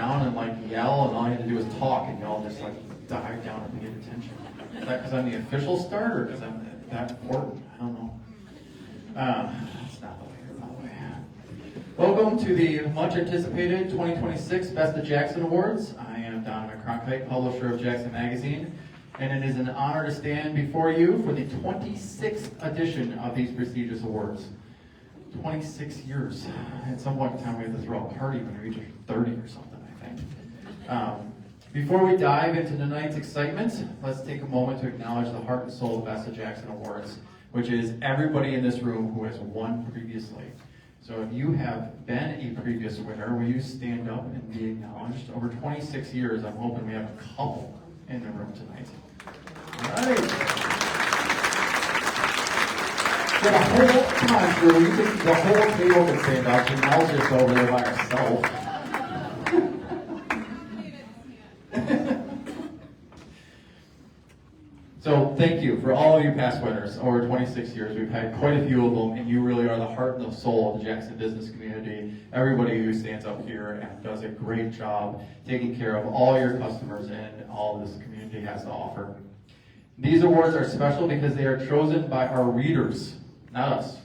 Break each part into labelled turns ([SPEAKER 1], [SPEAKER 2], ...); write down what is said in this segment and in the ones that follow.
[SPEAKER 1] down and like yell, and all you had to do was talk, and y'all just like dive down and paid attention. Is that because I'm the official star, or because I'm that important? I don't know. That's not the way. Welcome to the much anticipated 2026 Best of Jackson Awards. I am Donovan Cronkite, publisher of Jackson Magazine, and it is an honor to stand before you for the 26th edition of these prestigious awards. 26 years. At some point in time, we have to throw a party when we reach 30 or something, I think. Before we dive into tonight's excitement, let's take a moment to acknowledge the heart and soul of the Best of Jackson Awards, which is everybody in this room who has won previously. So if you have been a previous winner, will you stand up and be acknowledged? Over 26 years, I'm hoping we have a couple in the room tonight. All right. So the whole, come on, Drew, you think the whole table can stand up, and Mel's just over there by herself. So thank you for all of you past winners. Over 26 years, we've had quite a few of them, and you really are the heart and the soul of the Jackson business community. Everybody who stands up here and does a great job taking care of all your customers and all this community has to offer. These awards are special because they are chosen by our readers, not us.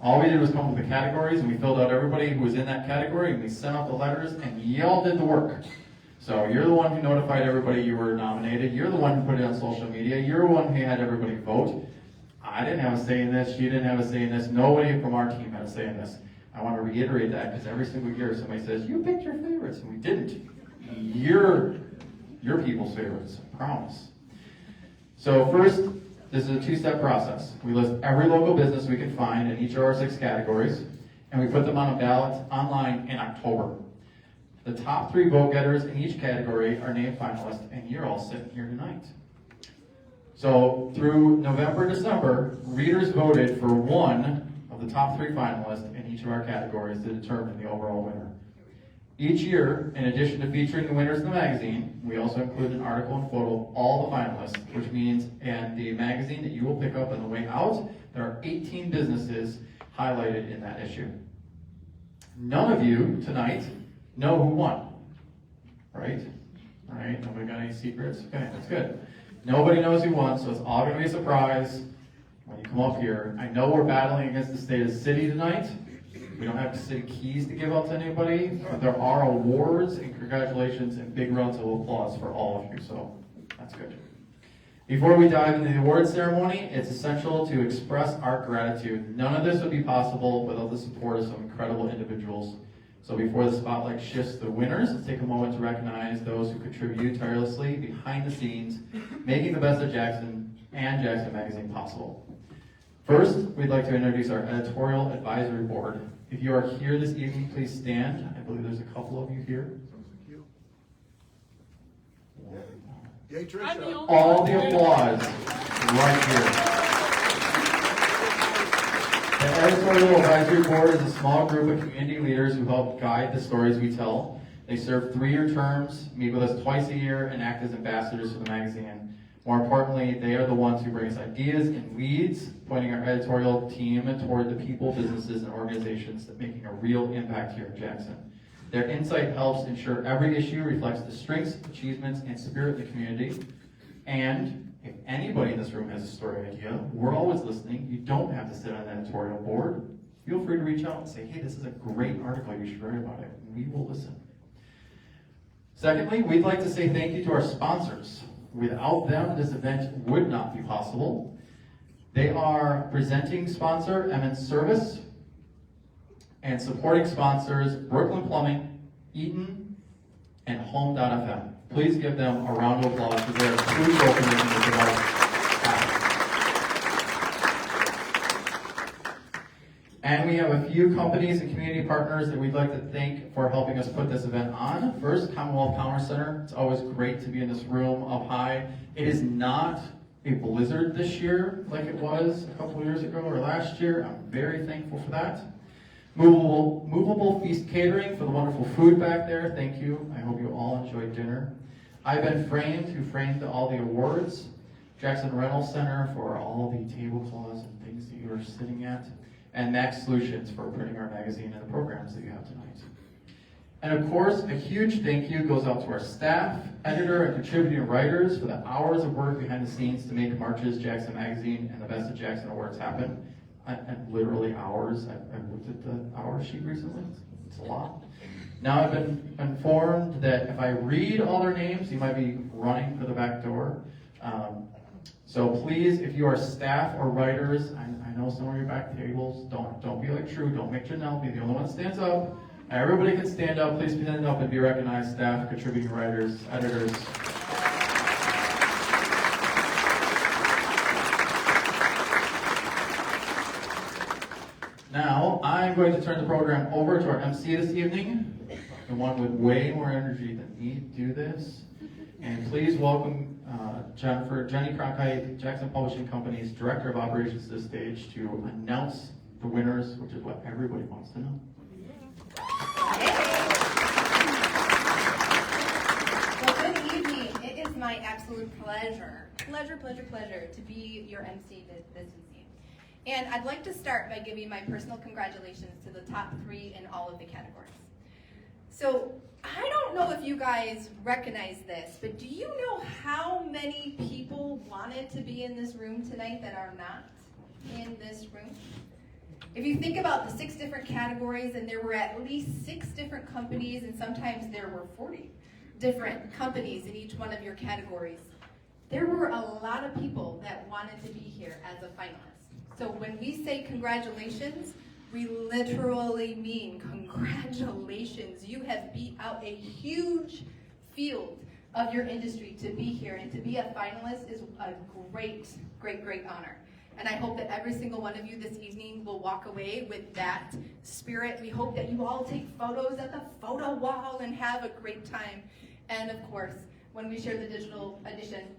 [SPEAKER 1] All we did was come up with the categories, and we filled out everybody who was in that category, and we sent out the letters, and y'all did the work. So you're the one who notified everybody you were nominated. You're the one who put it on social media. You're the one who had everybody vote. I didn't have a say in this. You didn't have a say in this. Nobody from our team had a say in this. I want to reiterate that because every single year somebody says, you picked your favorites, and we didn't. You're people's favorites, I promise. So first, this is a two-step process. We list every local business we can find in each of our 6 categories, and we put them on a ballot online in October. The top 3 vote getters in each category are named finalists, and you're all sitting here tonight. So through November, December, readers voted for one of the top 3 finalists in each of our categories to determine the overall winner. Each year, in addition to featuring the winners in the magazine, we also include an article and photo of all the finalists, which means in the magazine that you will pick up on the way out, there are 18 businesses highlighted in that issue. None of you tonight know who won, right? All right, nobody got any secrets? Okay, that's good. Nobody knows who won, so it's all going to be a surprise when you come up here. I know we're battling against the state of the city tonight. We don't have the city keys to give out to anybody, but there are awards and congratulations and big rounds of applause for all of you, so that's good. Before we dive into the award ceremony, it's essential to express our gratitude. None of this would be possible without the support of some incredible individuals. So before the spotlight shifts to the winners, let's take a moment to recognize those who contribute tirelessly behind the scenes, making the Best of Jackson and Jackson Magazine possible. First, we'd like to introduce our editorial advisory board. If you are here this evening, please stand. I believe there's a couple of you here.
[SPEAKER 2] Yay, Tricia.
[SPEAKER 1] All the applause right here. The editorial advisory board is a small group of community leaders who help guide the stories we tell. They serve 3-year terms, meet with us twice a year, and act as ambassadors for the magazine. More importantly, they are the ones who bring us ideas and leads, pointing our editorial team toward the people, businesses, and organizations that are making a real impact here in Jackson. Their insight helps ensure every issue reflects the strengths, achievements, and spirit of the community. And if anybody in this room has a story idea, we're always listening. You don't have to sit on the editorial board. Feel free to reach out and say, hey, this is a great article, you should write about it. And we will listen. Secondly, we'd like to say thank you to our sponsors. Without them, this event would not be possible. They are presenting sponsor, Emmons Service, and supporting sponsors, Brooklyn Plumbing, Eaton, and Home.fm. Please give them a round of applause because they are truly opening this event. And we have a few companies and community partners that we'd like to thank for helping us put this event on. First, Commonwealth Commerce Center. It's always great to be in this room up high. It is not a blizzard this year like it was a couple years ago or last year. I'm very thankful for that. Movable Feast Catering for the wonderful food back there. Thank you. I hope you all enjoyed dinner. I've Been Framed, who framed all the awards. Jackson Rental Center for all the tablecloths and things that you are sitting at. And Max Solutions for printing our magazine and the programs that you have tonight. And of course, a huge thank you goes out to our staff, editor, and contributing writers for the hours of work behind the scenes to make March's Jackson Magazine and the Best of Jackson Awards happen. And literally hours. I looked at the hour sheet recently. It's a lot. Now I've been informed that if I read all their names, you might be running for the back door. So please, if you are staff or writers, I know some of your back tables, don't be like True, don't make Janelle be the only one that stands up. Everybody can stand up, please stand up and be recognized, staff, contributing writers, editors. Now, I'm going to turn the program over to our MC this evening, the one with way more energy than me to do this. And please welcome Jenny Cronkite, Jackson Publishing Company's Director of Operations to the stage to announce the winners, which is what everybody wants to know.
[SPEAKER 3] Well, good evening. It is my absolute pleasure to be your MC this evening. And I'd like to start by giving my personal congratulations to the top 3 in all of the categories. So, I don't know if you guys recognize this, but do you know how many people wanted to be in this room tonight that are not in this room? If you think about the 6 different categories, and there were at least 6 different companies, and sometimes there were 40 different companies in each one of your categories, there were a lot of people that wanted to be here as a finalist. So when we say congratulations, we literally mean congratulations. You have beat out a huge field of your industry to be here, and to be a finalist is a great, great, great honor. And I hope that every single one of you this evening will walk away with that spirit. We hope that you all take photos at the photo wall and have a great time. And of course, when we share the digital edition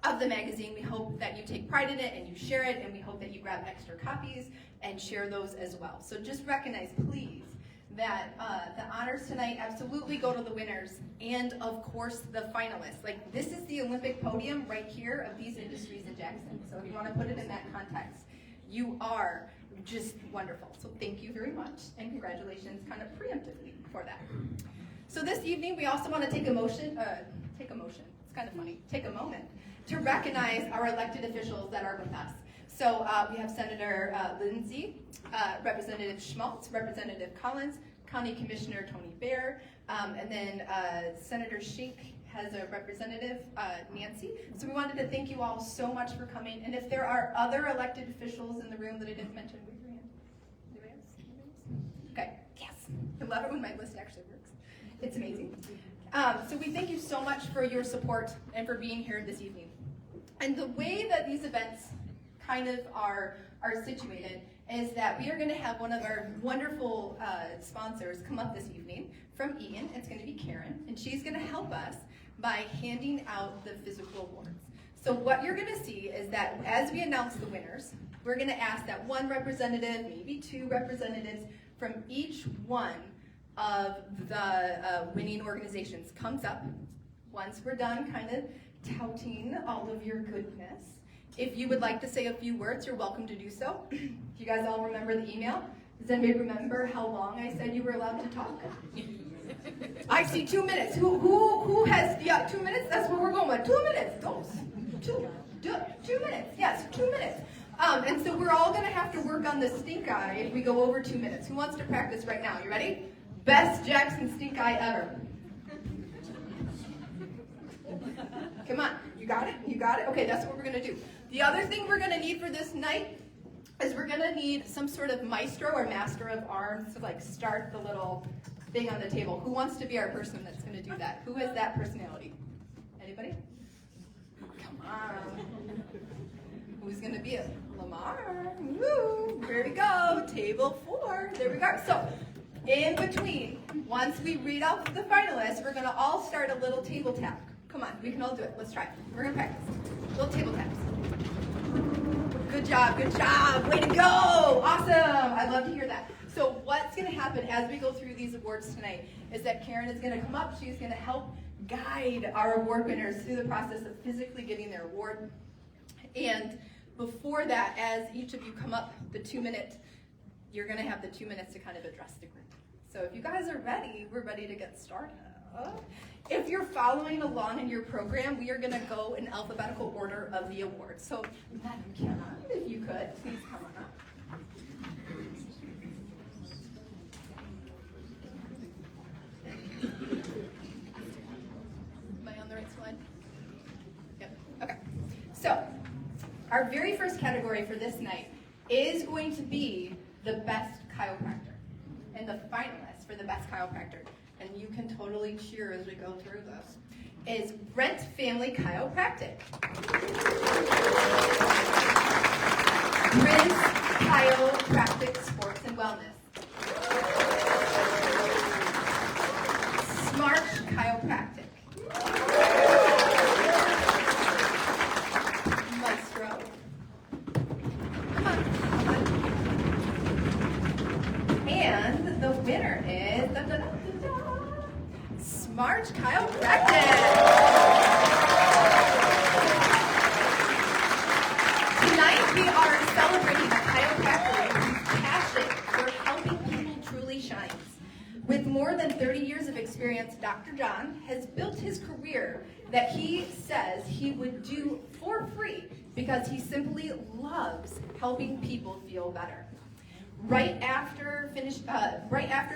[SPEAKER 3] of the magazine, we hope that you take pride in it and you share it, and we hope that you grab extra copies and share those as well. So just recognize, please, that the honors tonight absolutely go to the winners and, of course, the finalists. Like, this is the Olympic podium right here of these industries in Jackson. So if you want to put it in that context, you are just wonderful. So thank you very much, and congratulations kind of preemptively for that. So this evening, we also want to take a moment to recognize our elected officials that are with us. So we have Senator Lindsay, Representative Schmaltz, Representative Collins, County Commissioner Tony Baer, and then Senator Shink has a representative, Nancy. So we wanted to thank you all so much for coming. And if there are other elected officials in the room that I didn't mention, raise your hand. Anybody else? Okay, yes. I love it when my list actually works. It's amazing. So we thank you so much for your support and for being here this evening. And the way that these events kind of are situated is that we are going to have one of our wonderful sponsors come up this evening from Eaton. It's going to be Karen, and she's going to help us by handing out the physical awards. So what you're going to see is that as we announce the winners, we're going to ask that one representative, maybe 2 representatives from each one of the winning organizations comes up. Once we're done kind of touting all of your goodness, if you would like to say a few words, you're welcome to do so. If you guys all remember the email, does anybody remember how long I said you were allowed to talk? I see 2 minutes. Who has 2 minutes? That's what we're going with. 2 minutes. Go. 2 minutes. Yes, 2 minutes. And so we're all going to have to work on the stink eye if we go over 2 minutes. Who wants to practice right now? You ready? Best Jackson stink eye ever. Come on. You got it? You got it? Okay, that's what we're going to do. The other thing we're going to need for this night is we're going to need some sort of maestro or master of arms to like start the little thing on the table. Who wants to be our person that's going to do that? Who has that personality? Anybody? Come on. Who's going to be it? Lamar. Woo. Here we go. Table 4. There we go. So in between, once we read out the finalists, we're going to all start a little table tap. Come on, we can all do it. Let's try it. We're going to practice. Little table taps. Good job, good job. Way to go. Awesome. I love to hear that. So what's going to happen as we go through these awards tonight is that Karen is going to come up. She's going to help guide our award winners through the process of physically getting their award. And before that, as each of you come up, the 2 minute, you're going to have the 2 minutes to kind of address the group. So if you guys are ready, we're ready to get started. If you're following along in your program, we are going to go in alphabetical order of the awards. So, Madam Canon, if you could, please come on up. Am I on the right slide? Yep. Okay. So, our very first category for this night is going to be the best chiropractor. And the finalists for the best chiropractor, and you can totally cheer as we go through this, is Brent Family Chiropractic. Prince Chiropractic Sports and Wellness. Smart Chiropractic. Maestro. Come on. And the winner is Smart Chiropractic. Tonight we are celebrating a chiropractor whose passion for helping people truly shines. With more than 30 years of experience, Dr. John has built his career that he says he would do for free because he simply loves helping people feel better. Right after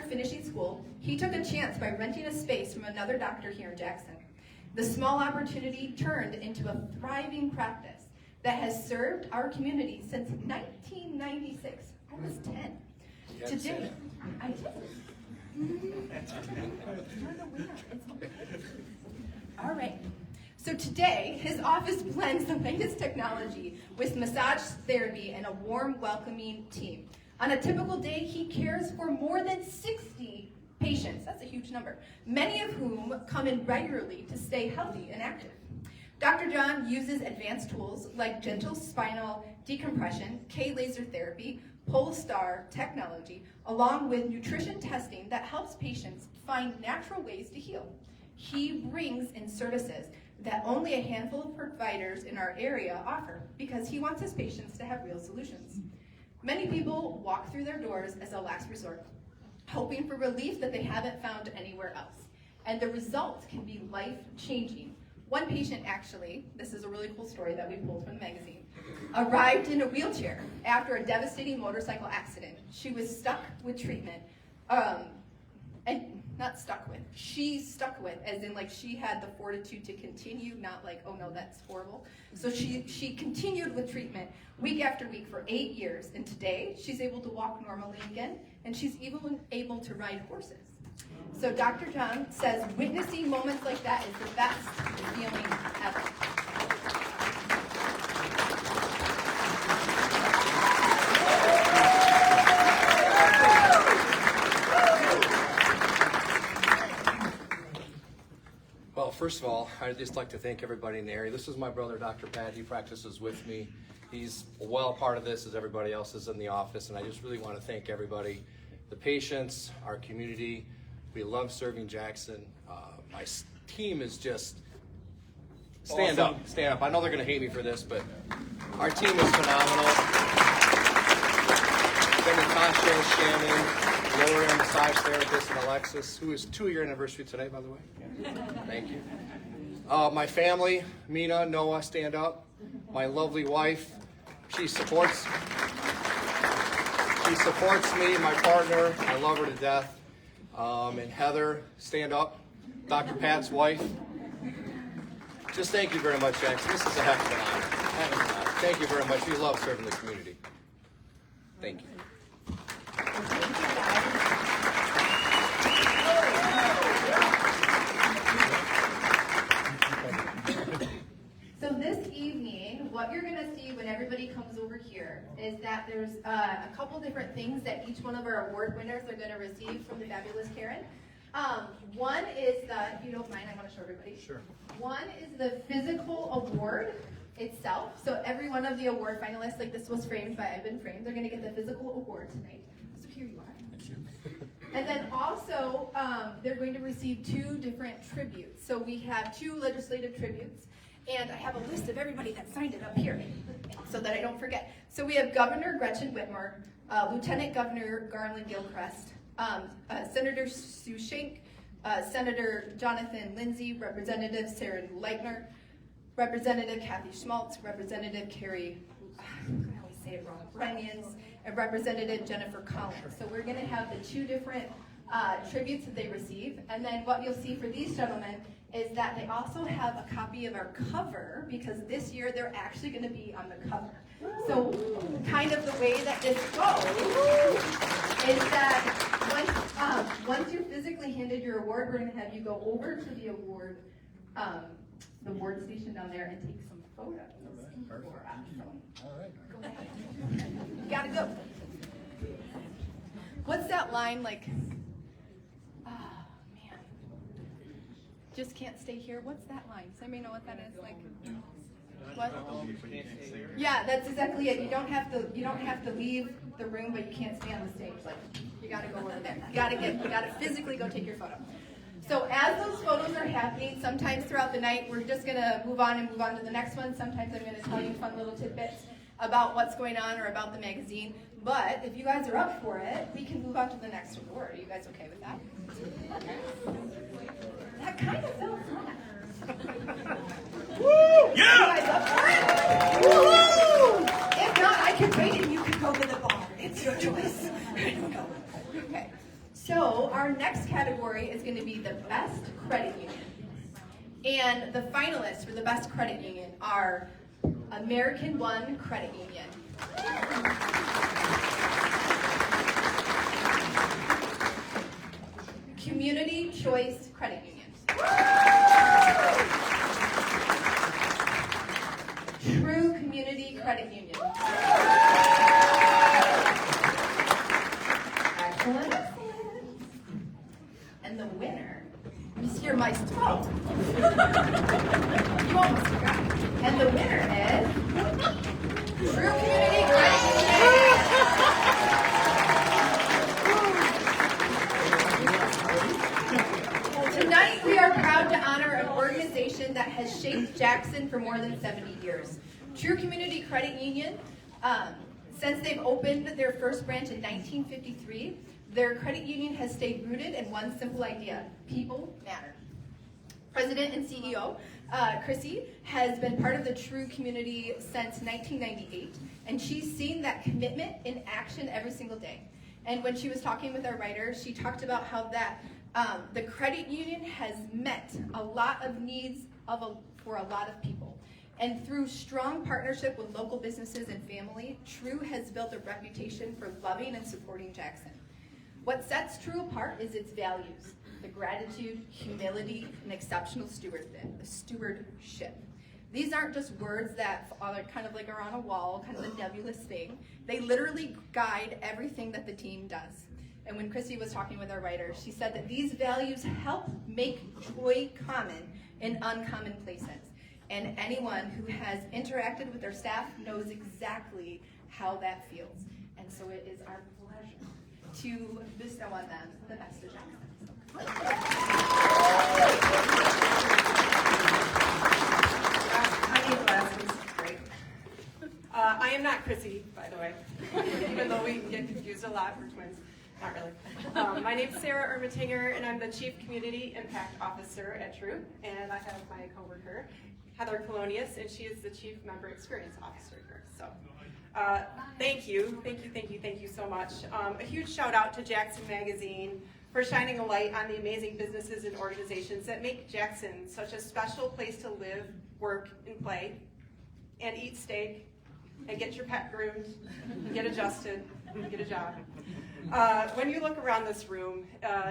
[SPEAKER 3] finishing school, he took a chance by renting a space from another doctor here in Jackson. The small opportunity turned into a thriving practice that has served our community since 1996. I was 10. Today, I did. You're the winner. It's okay. All right. So today, his office blends the latest technology with massage therapy and a warm, welcoming team. On a typical day, he cares for more than 60 patients. That's a huge number, many of whom come in regularly to stay healthy and active. Dr. John uses advanced tools like gentle spinal decompression, K-laser therapy, Polestar technology, along with nutrition testing that helps patients find natural ways to heal. He brings in services that only a handful of providers in our area offer because he wants his patients to have real solutions. Many people walk through their doors as a last resort, hoping for relief that they haven't found anywhere else. And the results can be life-changing. One patient actually, this is a really cool story that we pulled from the magazine, arrived in a wheelchair after a devastating motorcycle accident. She was stuck with treatment, and not stuck with, she stuck with, as in like she had the fortitude to continue, not like, oh no, that's horrible. So she continued with treatment week after week for 8 years, and today she's able to walk normally again, and she's even able to ride horses. So Dr. John says witnessing moments like that is the best feeling ever.
[SPEAKER 4] Well, first of all, I'd just like to thank everybody in the area. This is my brother, Dr. Pat. He practices with me. He's well part of this as everybody else is in the office, and I just really want to thank everybody, the patients, our community. We love serving Jackson. My team is just, stand
[SPEAKER 2] Awesome.
[SPEAKER 4] up, stand up. I know they're going to hate me for this, but our team is phenomenal. Then Natasha, Shannon, Laura, massage therapist, and Alexis, who is 2-year anniversary today, by the way. Thank you. My family, Mina, Noah, stand up. My lovely wife, she supports me, my partner. I love her to death. And Heather, stand up. Dr. Pat's wife. Just thank you very much, Jackson. This is a heck of an honor. Thank you very much. We love serving the community. Thank you.
[SPEAKER 3] So this evening, what you're going to see when everybody comes over here is that there's a couple different things that each one of our award winners are going to receive from the fabulous Karen. One is the, if you don't mind, I want to show everybody. Sure. One is the physical award itself. So every one of the award finalists, like this was framed by I've Been Framed, they're going to get the physical award tonight. So here you are. Thank you. And then also, they're going to receive 2 different tributes. So we have 2 legislative tributes. And I have a list of everybody that signed it up here so that I don't forget. So we have Governor Gretchen Whitmer, Lieutenant Governor Garland Gilchrist, Senator Sue Schenck, Senator Jonathan Lindsay, Representative Sarah Leitner, Representative Kathy Schmaltz, Representative Carrie, I always say it wrong, Renians, and Representative Jennifer Collins. So we're going to have the two different tributes that they receive. And then what you'll see for these gentlemen is that they also have a copy of our cover, because this year they're actually going to be on the cover. So kind of the way that this goes is that once you physically handed your award, we're going to have you go over to the award station down there and take some photos.
[SPEAKER 2] All right.
[SPEAKER 3] Go ahead. You gotta go. What's that line like? Ah, man. Just can't stay here. What's that line? Does anybody know what that is? Like, what? Yeah, that's exactly it. You don't have to leave the room, but you can't stay on the stage. Like, you gotta go over there. You gotta physically go take your photo. So as those photos are happening, sometimes throughout the night, we're just gonna move on to the next one. Sometimes I'm gonna tell you fun little tidbits about what's going on or about the magazine. But if you guys are up for it, we can move on to the next award. Are you guys okay with that? That kind of felt fun. Woo! Yeah! You guys up for it? Woo-hoo! If not, I can wait and you can go to the bar. It's your choice. Okay. So our next category is going to be the best credit union. And the finalists for the best credit union are American One Credit Union, Community Choice Credit Union, True Community Credit Union, excellent, and the winner, Monsieur Maestro. You almost forgot. And the winner is True Community Credit Union. Tonight we are proud to honor an organization that has shaped Jackson for more than 70 years. True Community Credit Union, since they've opened their first branch in 1953, their credit union has stayed rooted in one simple idea: people matter. President and CEO Chrissy has been part of the True community since 1998, and she's seen that commitment in action every single day. And when she was talking with our writer, she talked about how that the credit union has met a lot of needs for a lot of people. And through strong partnership with local businesses and family, True has built a reputation for loving and supporting Jackson. What sets True apart is its values: the gratitude, humility, and exceptional stewardship. These aren't just words that are kind of like are on a wall, kind of a nebulous thing. They literally guide everything that the team does. And when Chrissy was talking with our writer, she said that these values help make joy common in uncommon places. And anyone who has interacted with their staff knows exactly how that feels. And so it is our pleasure to bestow on them the best of Jackson.
[SPEAKER 5] I need glasses. Great. I am not Chrissy, by the way, even though we get confused a lot. We're twins. Not really. My name is Sarah Ermatinger, and I'm the Chief Community Impact Officer at True. And I have my coworker, Heather Colonius, and she is the Chief Member Experience Officer here. So thank you so much. A huge shout out to Jackson Magazine for shining a light on the amazing businesses and organizations that make Jackson such a special place to live, work, and play, and eat steak, and get your pet groomed, and get adjusted, and get a job. When you look around this room,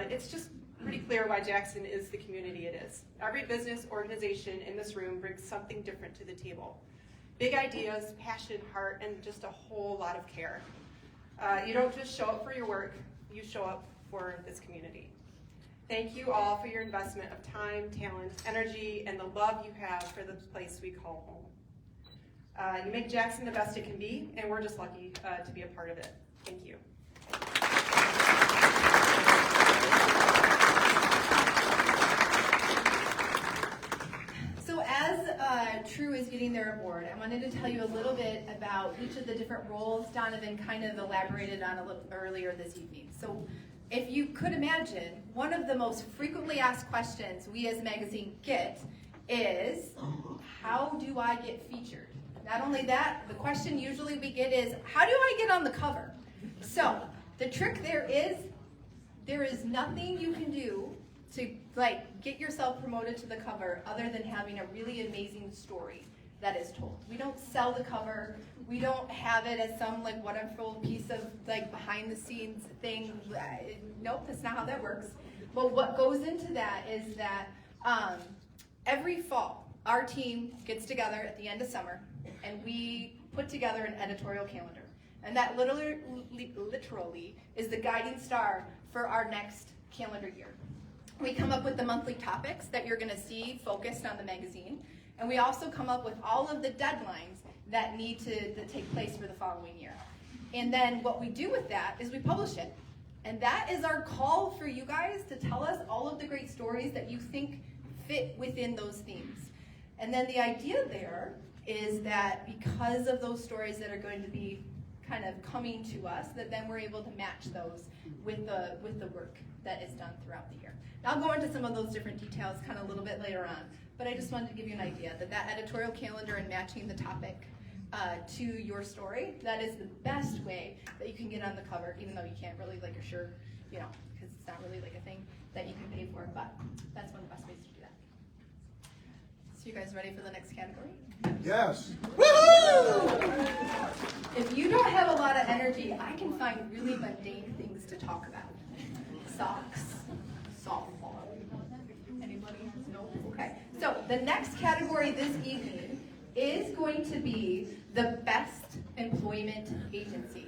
[SPEAKER 5] it's just pretty clear why Jackson is the community it is. Every business organization in this room brings something different to the table. Big ideas, passion, heart, and just a whole lot of care. You don't just show up for your work, you show up for this community. Thank you all for your investment of time, talent, energy, and the love you have for this place we call home. You make Jackson the best it can be, and we're just lucky to be a part of it. Thank you.
[SPEAKER 3] So as True is getting their award, I wanted to tell you a little bit about each of the different roles Donovan kind of elaborated on a little earlier this evening. So if you could imagine, one of the most frequently asked questions we as a magazine get is, how do I get featured? Not only that, the question usually we get is, how do I get on the cover? So the trick there is nothing you can do to get yourself promoted to the cover other than having a really amazing story that is told. We don't sell the cover. We don't have it as some wonderful piece of behind the scenes thing. Nope, that's not how that works. But what goes into that is that every fall, our team gets together at the end of summer and we put together an editorial calendar. And that literally is the guiding star for our next calendar year. We come up with the monthly topics that you're going to see focused on the magazine. And we also come up with all of the deadlines that need to take place for the following year. And then what we do with that is we publish it. And that is our call for you guys to tell us all of the great stories that you think fit within those themes. And then the idea there is that because of those stories that are going to be kind of coming to us, that then we're able to match those with the work that is done throughout the year. Now, I'll go into some of those different details kind of a little bit later on, but I just wanted to give you an idea that editorial calendar and matching the topic to your story, that is the best way that you can get on the cover, even though you can't really your shirt, because it's not really a thing that you can pay for, but that's one of the best ways to do that. So you guys ready for the next category?
[SPEAKER 2] Yes.
[SPEAKER 3] If you don't have a lot of energy, I can find really mundane things to talk about. Socks, softball. Anybody? No? Okay. So the next category this evening is going to be the best employment agency.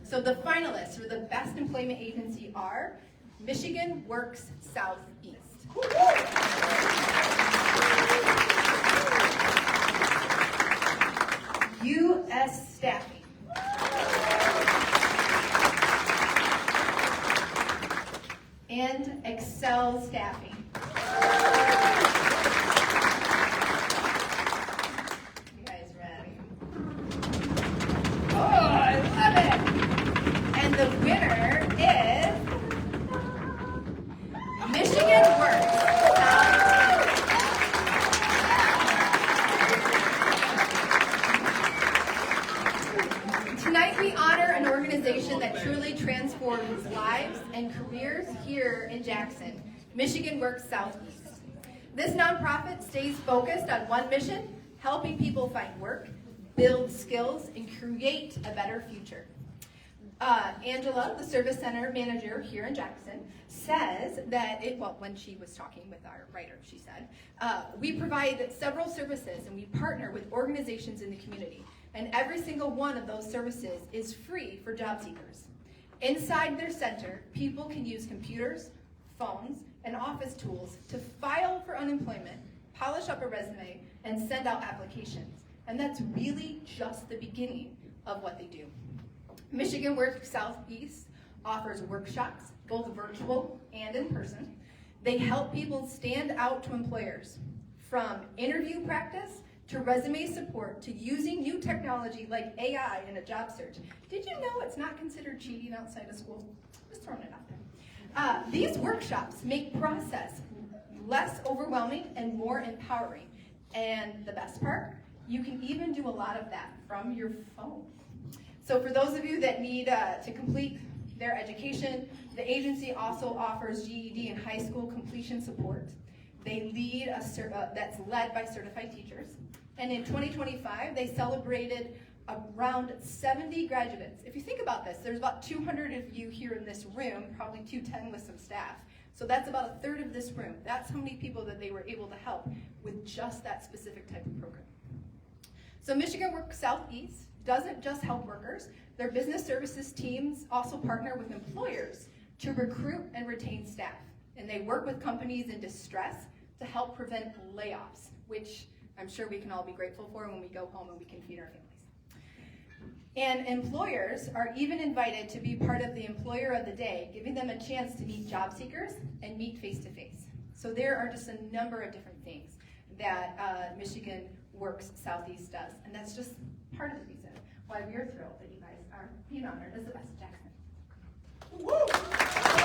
[SPEAKER 3] So the finalists for the best employment agency are Michigan Works Southeast. US Staffing. And Excel Staffing. You guys ready? Oh, I love it! And the winner is Michigan Works Southeast. Tonight we honor an organization that truly transforms lives and careers here in Jackson, Michigan Works Southeast. This nonprofit stays focused on one mission, helping people find work, build skills, and create a better future. Angela, the service center manager here in Jackson, says that when she was talking with our writer, she said, we provide several services and we partner with organizations in the community. And every single one of those services is free for job seekers. Inside their center, people can use computers, phones, and office tools to file for unemployment, polish up a resume, and send out applications. And that's really just the beginning of what they do. Michigan Works Southeast offers workshops, both virtual and in person. They help people stand out to employers, from interview practice to resume support to using new technology like AI in a job search. Did you know it's not considered cheating outside of school? Just throwing it out there. These workshops make process less overwhelming and more empowering. And the best part, you can even do a lot of that from your phone. So for those of you that need to complete their education, the agency also offers GED and high school completion support. They lead that's led by certified teachers. And in 2025, they celebrated around 70 graduates. If you think about this, there's about 200 of you here in this room, probably 210 with some staff. So that's about a third of this room. That's how many people that they were able to help with just that specific type of program. So Michigan Works Southeast doesn't just help workers. Their business services teams also partner with employers to recruit and retain staff. And they work with companies in distress to help prevent layoffs, which I'm sure we can all be grateful for when we go home and we can feed our families. And employers are even invited to be part of the Employer of the Day, giving them a chance to meet job seekers and meet face-to-face. So there are just a number of different things that Michigan Works Southeast does. And that's just part of the reason why we're thrilled that you guys are being honored as the best Jackson. Woo!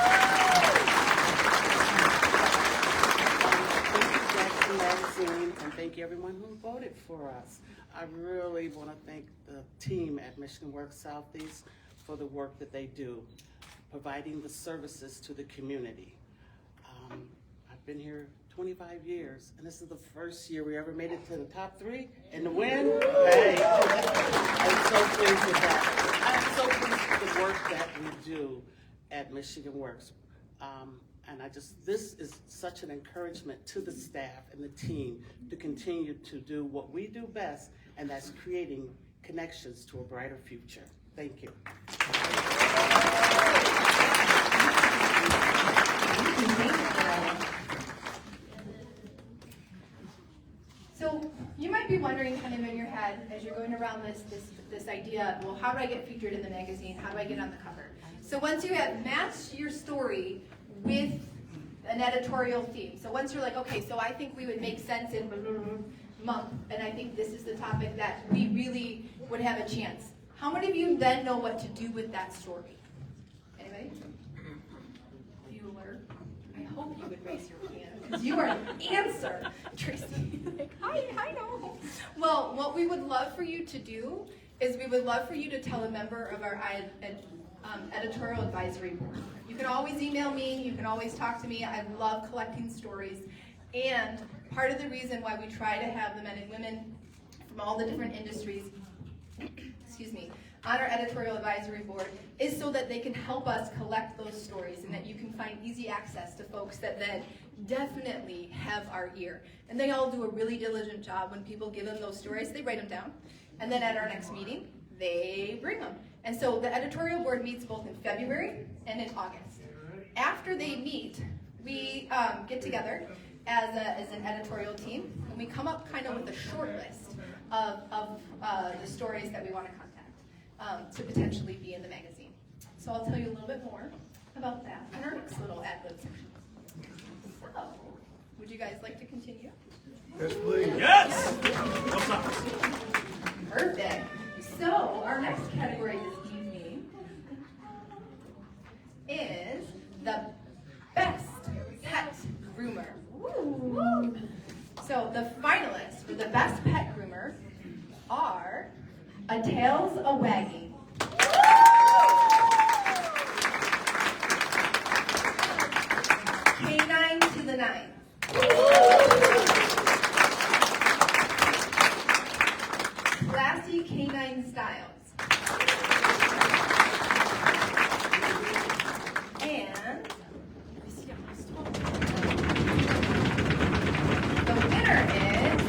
[SPEAKER 2] Jackson Magazine, and thank you everyone who voted for us. I really want to thank the team at Michigan Works Southeast for the work that they do, providing the services to the community. I've been here 25 years, and this is the first year we ever made it to the top 3 and the win. Hey, I'm so pleased with that. I'm so pleased with the work that we do at Michigan Works. And this is such an encouragement to the staff and the team to continue to do what we do best, and that's creating connections to a brighter future. Thank you.
[SPEAKER 3] So you might be wondering kind of in your head as you're going around this idea, well, how do I get featured in the magazine? How do I get on the cover? So once you have matched your story with an editorial theme, so once you're like, okay, so I think we would make sense in month, and I think this is the topic that we really would have a chance. How many of you then know what to do with that story? Anybody? Bueller? I hope you would raise your hand, because you are an answer. Tracy, like, I know. Well, what we would love for you to do is we would love for you to tell a member of our editorial advisory board. You can always email me, you can always talk to me. I love collecting stories. And part of the reason why we try to have the men and women from all the different industries, excuse me, on our editorial advisory board is so that they can help us collect those stories and that you can find easy access to folks that then definitely have our ear. And they all do a really diligent job. When people give them those stories, they write them down. And then at our next meeting, they bring them. And so the editorial board meets both in February and in August. After they meet, we get together as an editorial team, and we come up kind of with a short list of the stories that we want to contact to potentially be in the magazine. So I'll tell you a little bit more about that in our next little ad-lib section. So, would you guys like to continue?
[SPEAKER 6] Yes, please. Yes!
[SPEAKER 3] Perfect. So our next category this evening is the best pet groomer. Woo. So the finalists for the best pet groomer are A Tail's a Wagging, K9 to the 9, Classy Canine Styles, and the winner is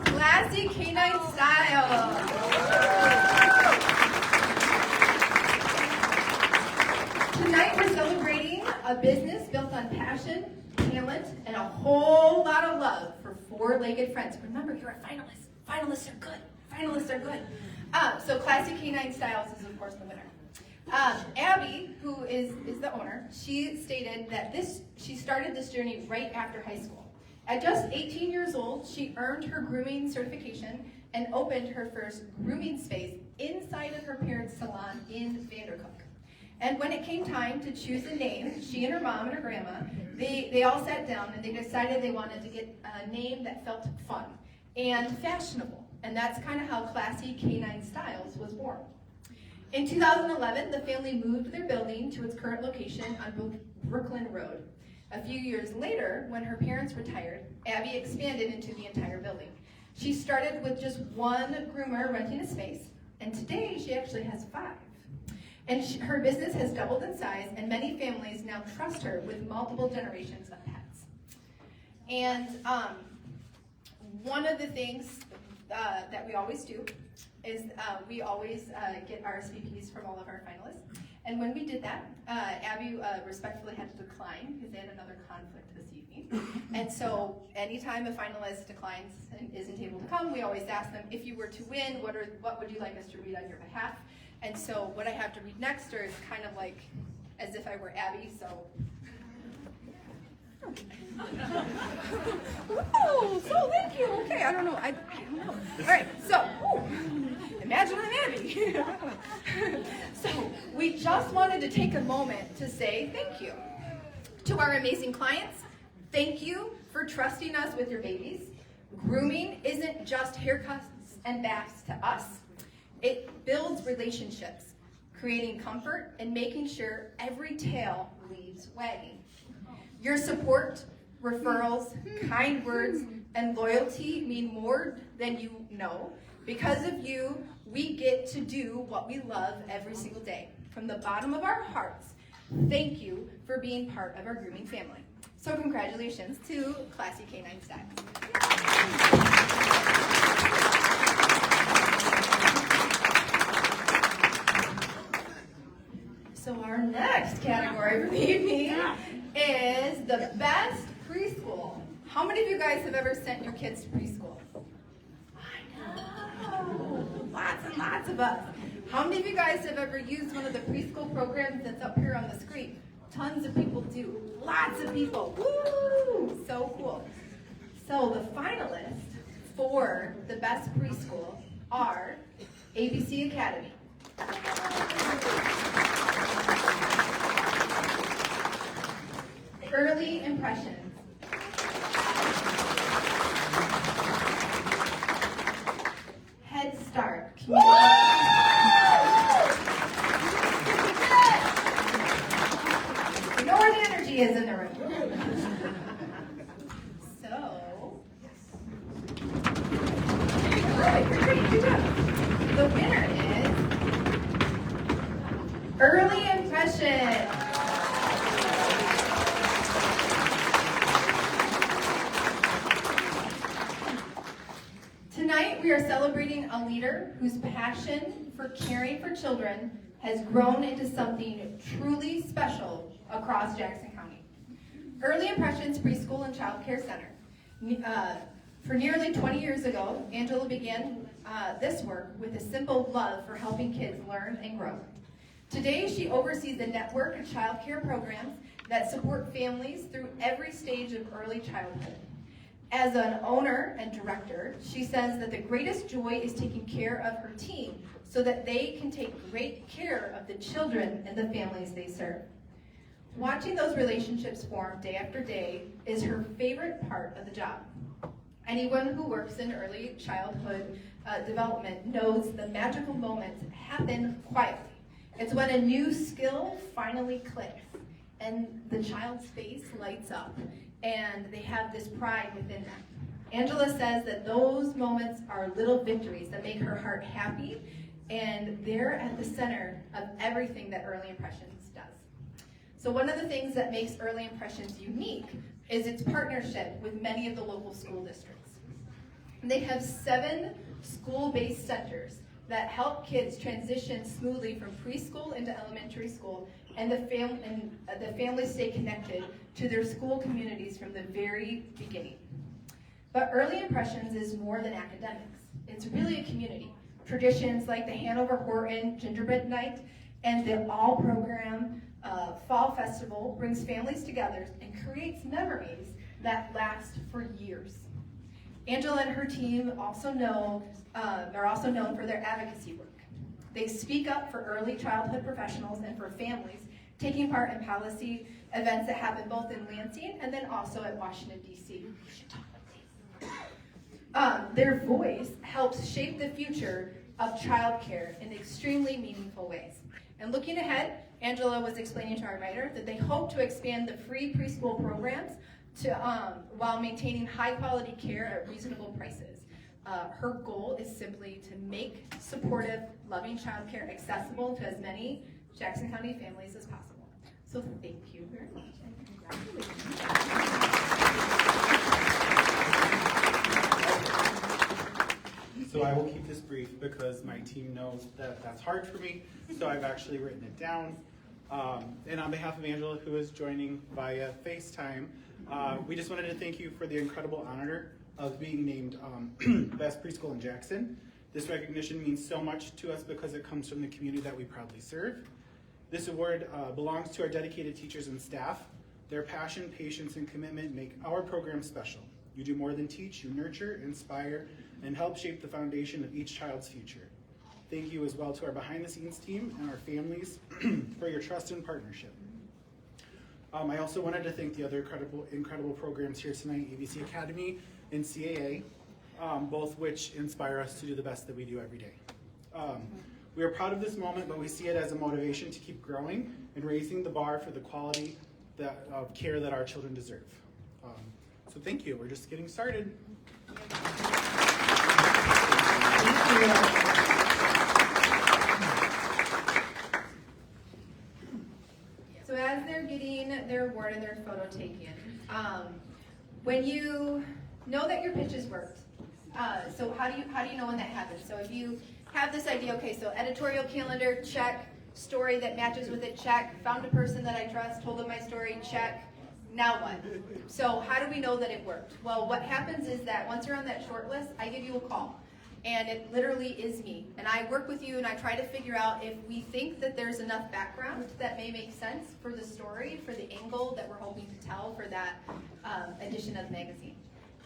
[SPEAKER 3] Classy Canine Styles. Tonight we're celebrating a business built on passion, talent, and a whole lot of love for four-legged friends. Remember, you're a finalist. Finalists are good. Finalists are good. So Classy Canine Styles is, of course, the winner. Abby, who is the owner, she stated that she started this journey right after high school. At just 18 years old, she earned her grooming certification and opened her first grooming space inside of her parents' salon in Vandercook. And when it came time to choose a name, she and her mom and her grandma, they all sat down and they decided they wanted to get a name that felt fun and fashionable. And that's kind of how Classy Canine Styles was born. In 2011, the family moved their building to its current location on Brooklyn Road. A few years later, when her parents retired, Abby expanded into the entire building. She started with just one groomer renting a space, and today she actually has 5. And her business has doubled in size, and many families now trust her with multiple generations of pets. And one of the things that we always do is we always get RSVPs from all of our finalists. And when we did that, Abby respectfully had to decline because they had another conflict this evening. And so anytime a finalist declines and isn't able to come, we always ask them, if you were to win, what would you like us to read on your behalf? And so what I have to read next is kind of like as if I were Abby, so. Oh, so thank you. Okay, I don't know. I don't know. All right, so imagine I'm Abby. So we just just wanted to take a moment to say thank you. To our amazing clients, thank you for trusting us with your babies. Grooming isn't just haircuts and baths to us. It builds relationships, creating comfort and making sure every tail leaves wagging. Your support, referrals, kind words, and loyalty mean more than you know. Because of you, we get to do what we love every single day. From the bottom of our hearts, thank you for being part of our grooming family. So congratulations to Classy K9 Stacks. So our next category for the evening is the best preschool. How many of you guys have ever sent your kids to preschool? I know, lots and lots of us. How many of you guys have ever used one of the preschool programs that's up here on the screen? Tons of people do, lots of people, woo, so cool. So the finalists for the best preschool are ABC Academy. Early Impressions. Head Start. You know where the energy is in the room. So, good job. The winner is Early Impressions. Tonight, we are celebrating a leader whose passion for caring for children has grown into something truly special across Jackson County. Early Impressions Preschool and Child Care Center. For nearly 20 years ago, Angela began this work with a simple love for helping kids learn and grow. Today, she oversees a network of child care programs that support families through every stage of early childhood. As an owner and director, she says that the greatest joy is taking care of her team so that they can take great care of the children and the families they serve. Watching those relationships form day after day is her favorite part of the job. Anyone who works in early childhood development knows the magical moments happen quietly. It's when a new skill finally clicks and the child's face lights up and they have this pride within them. Angela says that those moments are little victories that make her heart happy, and they're at the center of everything that Early Impressions does. So one of the things that makes Early Impressions unique is its partnership with many of the local school districts. They have 7 school-based centers that help kids transition smoothly from preschool into elementary school, and the families stay connected to their school communities from the very beginning. But Early Impressions is more than academics. It's really a community. Traditions like the Hanover Horton Gingerbread Night and the All Program Fall Festival brings families together and creates memories that last for years. Angela and her team are also known for their advocacy work. They speak up for early childhood professionals and for families, taking part in policy events that happen both in Lansing and then also at Washington, D.C. Their voice helps shape the future of childcare in extremely meaningful ways. And looking ahead, Angela was explaining to our writer that they hope to expand the free preschool programs while maintaining high quality care at reasonable prices. Her goal is simply to make supportive, loving childcare accessible to as many Jackson County families as possible. So thank you very much and congratulations.
[SPEAKER 7] So I will keep this brief because my team knows that that's hard for me, so I've actually written it down. And on behalf of Angela, who is joining via FaceTime, we just wanted to thank you for the incredible honor of being named Best Preschool in Jackson. This recognition means so much to us because it comes from the community that we proudly serve. This award belongs to our dedicated teachers and staff. Their passion, patience, and commitment make our program special. You do more than teach, you nurture, inspire, and help shape the foundation of each child's future. Thank you as well to our behind-the-scenes team and our families for your trust and partnership. I also wanted to thank the other incredible programs here tonight, ABC Academy and CAA, both which inspire us to do the best that we do every day. We are proud of this moment, but we see it as a motivation to keep growing and raising the bar for the quality of care that our children deserve. So thank you. We're just getting started.
[SPEAKER 3] So as they're getting their award and their photo taken, when you know that your pitches worked, so how do you know when that happens? So if you have this idea, okay, so editorial calendar, check, story that matches with it, check, found a person that I trust, told them my story, check, now what? So how do we know that it worked? Well, what happens is that once you're on that short list, I give you a call. And it literally is me. And I work with you and I try to figure out if we think that there's enough background that may make sense for the story, for the angle that we're hoping to tell for that edition of the magazine.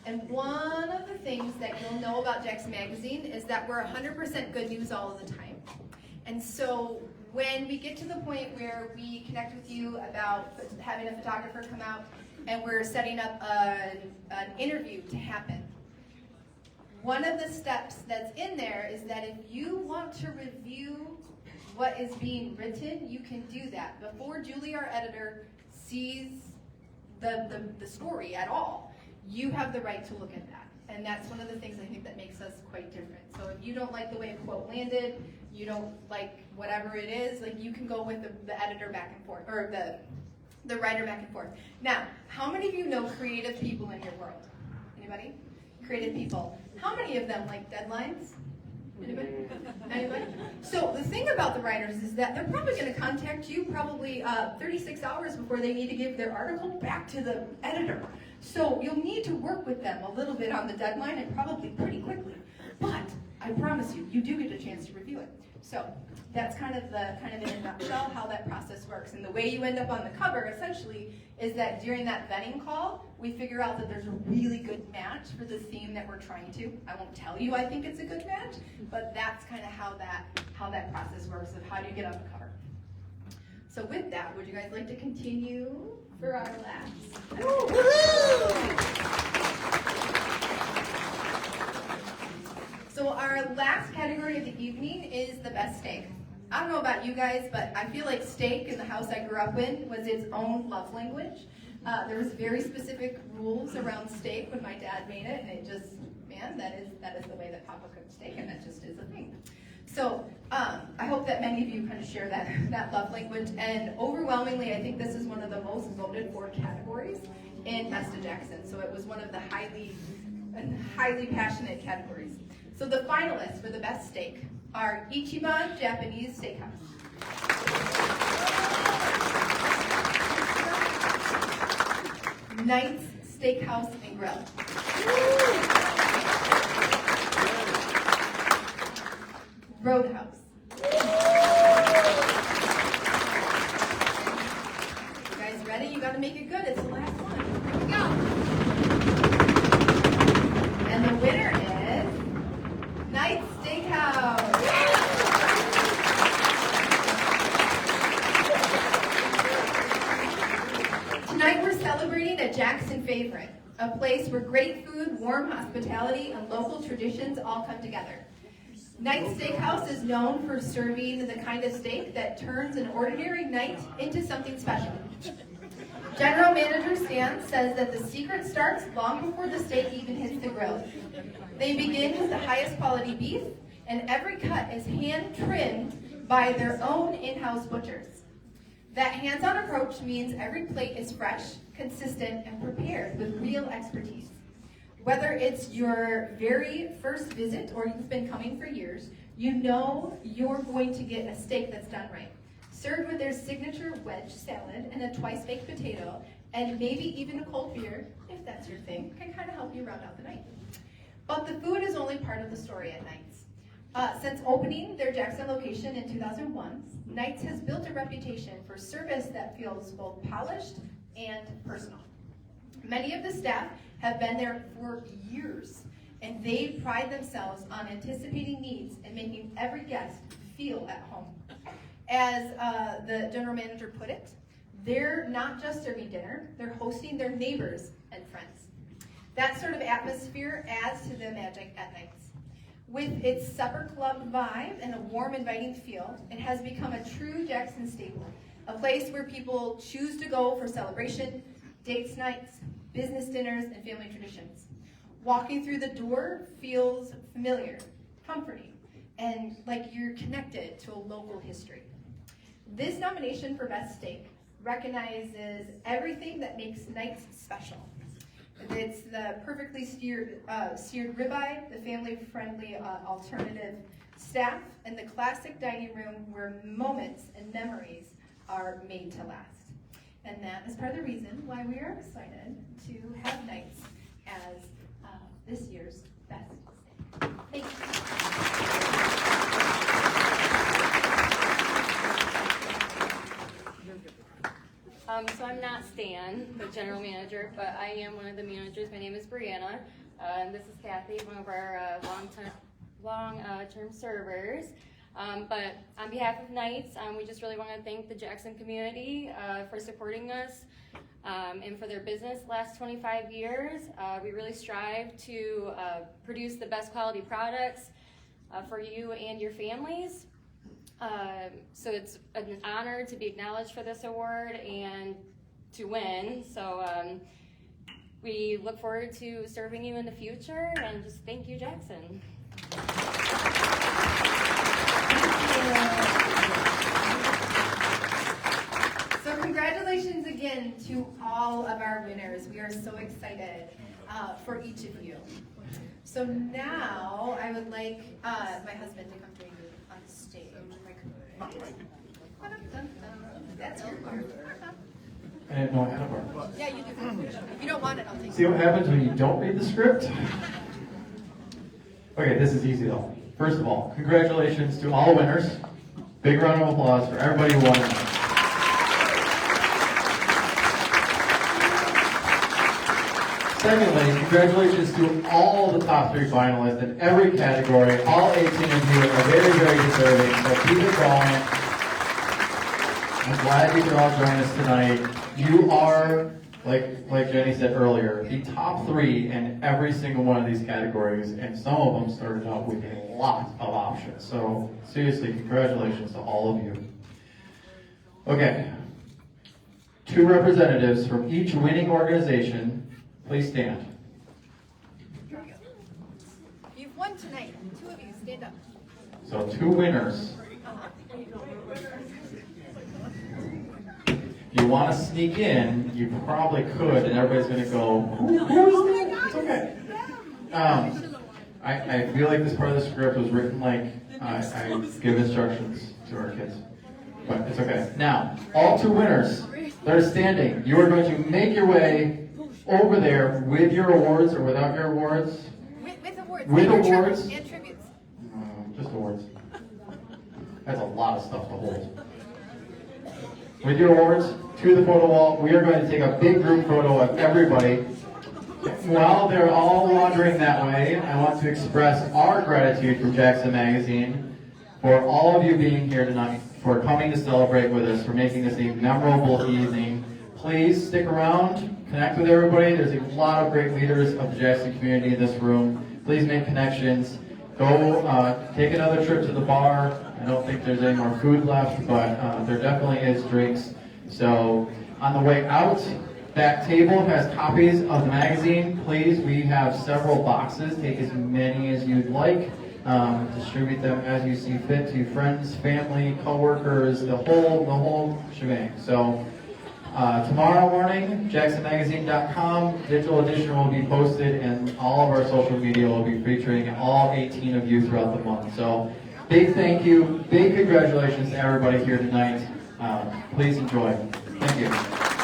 [SPEAKER 3] And one of the things that you'll know about Jackson Magazine is that we're 100% good news all of the time. And so when we get to the point where we connect with you about having a photographer come out and we're setting up an interview to happen, one of the steps that's in there is that if you want to review what is being written, you can do that. Before Julie, our editor, sees the story at all, you have the right to look at that. And that's one of the things I think that makes us quite different. So if you don't like the way a quote landed, you don't like whatever it is, like you can go with the editor back and forth, or the writer back and forth. Now, how many of you know creative people in your world? Anybody? Creative people. How many of them like deadlines? Anybody? Anybody? So the thing about the writers is that they're probably going to contact you probably 36 hours before they need to give their article back to the editor. So you'll need to work with them a little bit on the deadline and probably pretty quickly. But I promise you, you do get a chance to review it. So that's kind of in a nutshell how that process works. And the way you end up on the cover essentially is that during that vetting call, we figure out that there's a really good match for the theme that we're trying to. I won't tell you I think it's a good match, but that's kind of how that process works of how do you get on the cover. So with that, would you guys like to continue for our last? So our last category of the evening is the best steak. I don't know about you guys, but I feel like steak in the house I grew up in was its own love language. There was very specific rules around steak when my dad made it, and it just, man, that is the way that Papa cooked steak, and that just is a thing. So I hope that many of you kind of share that love language, and overwhelmingly, I think this is one of the most voted for categories in Best of Jackson. So it was one of the highly passionate categories. So the finalists for the best steak are Ichiban Japanese Steakhouse, Knight's Steakhouse and Grill, Roadhouse, you guys ready? You gotta make it good. It's the last one. Here we go. And the winner is Knight's Steakhouse. Tonight we're celebrating a Jackson favorite, a place where great food, warm hospitality, and local traditions all come together. Knight's Steakhouse is known for serving the kind of steak that turns an ordinary night into something special. General Manager Stan says that the secret starts long before the steak even hits the grill. They begin with the highest quality beef, and every cut is hand-trimmed by their own in-house butchers. That hands-on approach means every plate is fresh, consistent, and prepared with real expertise. Whether it's your very first visit or you've been coming for years, you know you're going to get a steak that's done right. Served with their signature wedge salad and a twice-baked potato, and maybe even a cold beer, if that's your thing, can kind of help you round out the night. But the food is only part of the story at Knight's. Since opening their Jackson location in 2001, Knight's has built a reputation for service that feels both polished and personal. Many of the staff have been there for years, and they pride themselves on anticipating needs and making every guest feel at home. As the general manager put it, they're not just serving dinner, they're hosting their neighbors and friends. That sort of atmosphere adds to the magic at Nights. With its supper club vibe and a warm, inviting feel, it has become a true Jackson staple, a place where people choose to go for celebration, dates nights, business dinners, and family traditions. Walking through the door feels familiar, comforting, and like you're connected to a local history. This nomination for Best Steak recognizes everything that makes Nights special. It's the perfectly seared ribeye, the family-friendly alternative staff, and the classic dining room where moments and memories are made to last. And that is part of the reason why we are excited to have Nights as this year's Best Steak. Thank you.
[SPEAKER 8] So I'm not Stan, the general manager, but I am one of the managers. My name is Brianna, and this is Kathy, one of our long-term servers. But on behalf of Nights, we just really want to thank the Jackson community for supporting us and for their business last 25 years. We really strive to produce the best quality products for you and your families. So it's an honor to be acknowledged for this award and to win. So we look forward to serving you in the future, and just thank you, Jackson.
[SPEAKER 3] So congratulations again to all of our winners. We are so excited for each of you. So now I would like my husband to come join me on the stage. That's your part.
[SPEAKER 1] I didn't know I had a bar.
[SPEAKER 3] Yeah, you do. If you don't want it, I'll take it.
[SPEAKER 1] See what happens when you don't read the script? Okay, this is easy though. First of all, congratulations to all winners. Big round of applause for everybody who won. Secondly, congratulations to all the top 3 finalists in every category. All 18 of you are very, very deserving, so keep it going. I'm glad you could all join us tonight. You are, like Jenny said earlier, the top 3 in every single one of these categories, and some of them started out with a lot of options. So seriously, congratulations to all of you. Okay, 2 representatives from each winning organization. Please stand.
[SPEAKER 3] You've won tonight. 2 of you, stand up.
[SPEAKER 1] So 2 winners. If you want to sneak in, you probably could, and everybody's going to go, who's that? It's okay. I feel like this part of the script was written like I give instructions to our kids. But it's okay. Now, all 2 winners that are standing, you are going to make your way over there with your awards or without your awards.
[SPEAKER 3] With awards.
[SPEAKER 1] With
[SPEAKER 3] and
[SPEAKER 1] awards?
[SPEAKER 3] And tributes.
[SPEAKER 1] Just awards. That's a lot of stuff to hold. With your awards, to the photo wall, we are going to take a big group photo of everybody. While they're all wandering that way, I want to express our gratitude from Jackson Magazine for all of you being here tonight, for coming to celebrate with us, for making this a memorable evening. Please stick around, connect with everybody. There's a lot of great leaders of the Jackson community in this room. Please make connections. Go take another trip to the bar. I don't think there's any more food left, but there definitely is drinks. So on the way out, that table has copies of the magazine. Please, we have several boxes. Take as many as you'd like. Distribute them as you see fit to friends, family, coworkers, the whole shebang. So tomorrow morning, jacksonmagazine.com, digital edition will be posted, and all of our social media will be featuring all 18 of you throughout the month. So big thank you, big congratulations to everybody here tonight. Please enjoy. Thank you.